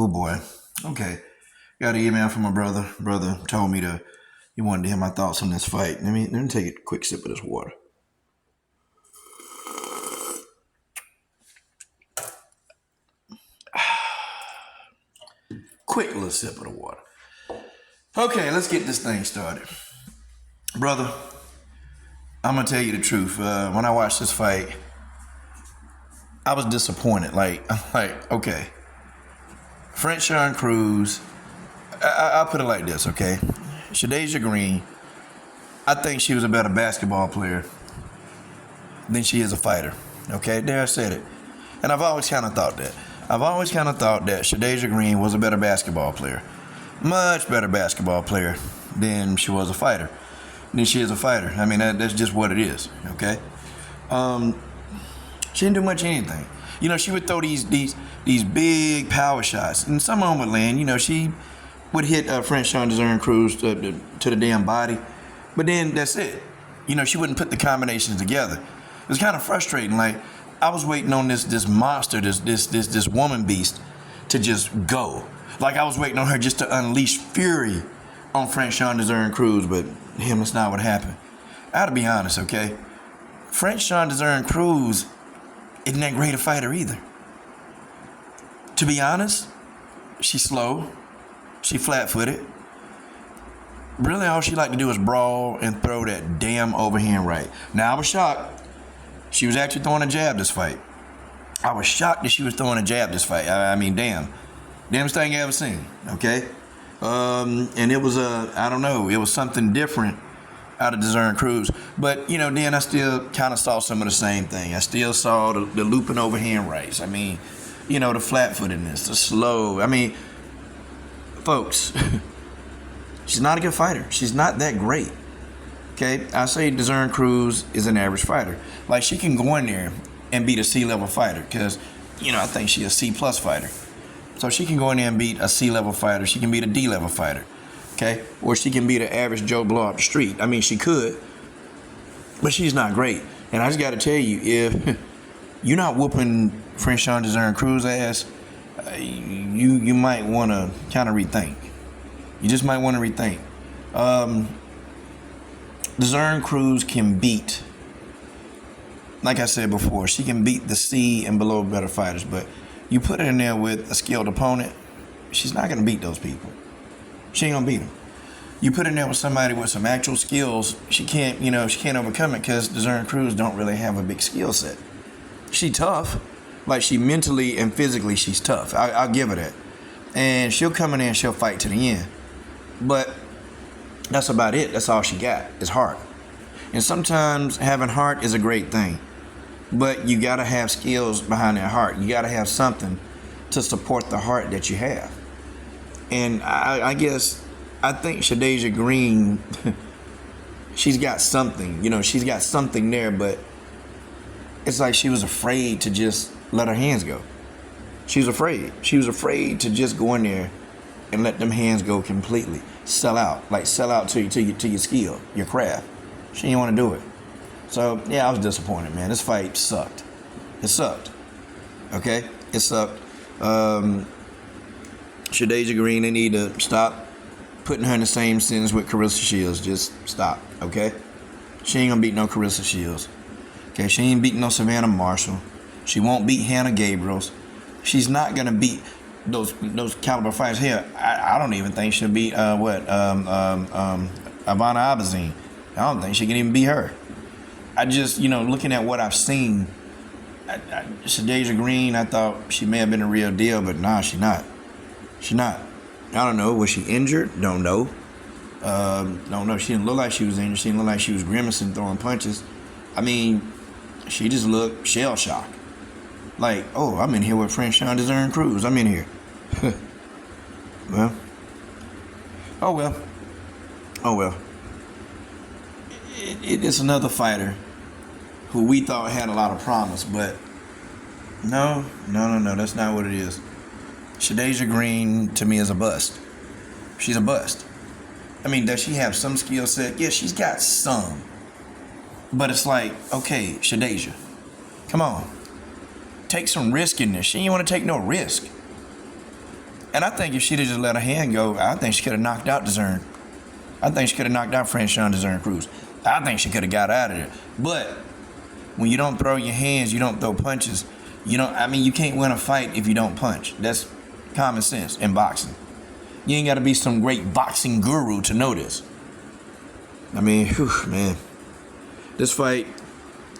Oh boy. Okay. Got an email from my brother. Brother told me he wanted to hear my thoughts on this fight. Let me take a quick sip of this water. Quick little sip of the water. Okay, let's get this thing started. Brother, I'm gonna tell you the truth. When I watched this fight, I was disappointed. Okay. Frachon Cruz, I'll put it like this, okay? Shadasia Green, I think she was a better basketball player than she is a fighter. Okay, there I said it. And I've always kind of thought that. Shadasia Green was a better basketball player. Much better basketball player than she was a fighter. Than she is a fighter. I mean, that's just what it is, okay? She didn't do much of anything. You know, she would throw these big power shots, and some of them would land. You know, she would hit Frachon Dezurn Cruz to the damn body, but then that's it. You know, she wouldn't put the combinations together. It was kind of frustrating. Like, I was waiting on this monster, this woman beast, to just go. Like, I was waiting on her just to unleash fury on Frachon Dezurn Cruz, but that's not what happened. I gotta be honest, okay? Frachon Dezurn Cruz isn't that great a fighter either. To be honest, she's slow. She flat-footed. Really, all she liked to do is brawl and throw that damn overhand right. Now, I was shocked. She was actually throwing a jab this fight. I was shocked that she was throwing a jab this fight. I mean, damnest thing I ever seen, okay? And it was I don't know, it was something different out of Dezurn Cruz. But, you know, then I still kind of saw some of the same thing. I still saw the looping overhand rights. I mean, you know, the flat-footedness, the slow. I mean, folks, she's not a good fighter. She's not that great. Okay, I say Dezurn Cruz is an average fighter. Like, she can go in there and beat a C-level fighter because, you know, I think she's a C-plus fighter. So she can go in there and beat a C-level fighter. She can beat a D-level fighter. Okay, or she can beat an average Joe Blow up the street. I mean, she could, but she's not great. And I just got to tell you, if you're not whooping Frachon Dezurn Cruz ass, you might want to kind of rethink. You just might want to rethink. Dezurn Cruz can beat, like I said before, she can beat the C and below better fighters, but you put her in there with a skilled opponent, she's not going to beat those people. She ain't going to beat them. You put her in there with somebody with some actual skills, she can't overcome it because Dezurn Cruz don't really have a big skill set. She tough. Like, she mentally and physically, she's tough. I'll give her that. And she'll come in there and she'll fight to the end. But that's about it. That's all she got is heart. And sometimes having heart is a great thing. But you got to have skills behind that heart. You got to have something to support the heart that you have. And I think Shadasia Green, she's got something. You know, she's got something there, but it's like she was afraid to just let her hands go. She was afraid. She was afraid to just go in there and let them hands go completely. Sell out. Like, sell out to your skill, your craft. She didn't want to do it. So, yeah, I was disappointed, man. This fight sucked. It sucked. Okay? It sucked. Shadasia Green, they need to stop putting her in the same sentence with Carissa Shields. Just stop, okay? She ain't gonna beat no Carissa Shields. Okay, she ain't beating no Savannah Marshall. She won't beat Hannah Gabriels. She's not gonna beat those caliber fighters here. I don't even think she'll beat Ivana Abazine. I don't think she can even beat her. I just, you know, looking at what I've seen, Shadasia Green, I thought she may have been a real deal, but nah, she's not. She's not. I don't know. Was she injured? Don't know. Don't know. She didn't look like she was injured. She didn't look like she was grimacing, throwing punches. I mean, she just looked shell-shocked. Like, oh, I'm in here with Frachon Dezurn Cruz. I'm in here. Well. Oh, well. Oh, well. It's another fighter who we thought had a lot of promise, but no. That's not what it is. Shadasia Green, to me, is a bust. She's a bust. I mean, does she have some skill set? Yeah, she's got some. But it's like, okay, Shadasia, come on. Take some risk in this. She ain't want to take no risk. And I think if she'd have just let her hand go, I think she could have knocked out Dezurn. I think she could have knocked out Frachon Dezurn Cruz. I think she could have got out of there. But when you don't throw your hands, you don't throw punches. You can't win a fight if you don't punch. That's common sense in boxing. You ain't got to be some great boxing guru to know this. I mean, whew, man, this fight,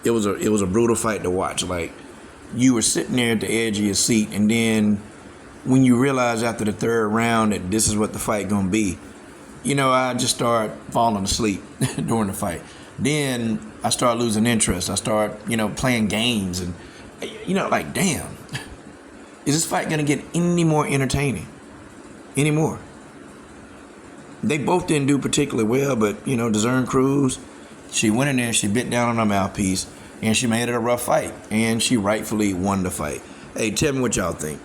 it was a brutal fight to watch. Like, you were sitting there at the edge of your seat, and then when you realize after the third round that this is what the fight gonna be, I just start falling asleep during the fight. Then I start losing interest. I start, playing games, and like, damn, is this fight gonna get any more entertaining? Any more? They both didn't do particularly well, but Dezurn Cruz, she went in there, she bit down on her mouthpiece, and she made it a rough fight, and she rightfully won the fight. Hey, tell me what y'all think.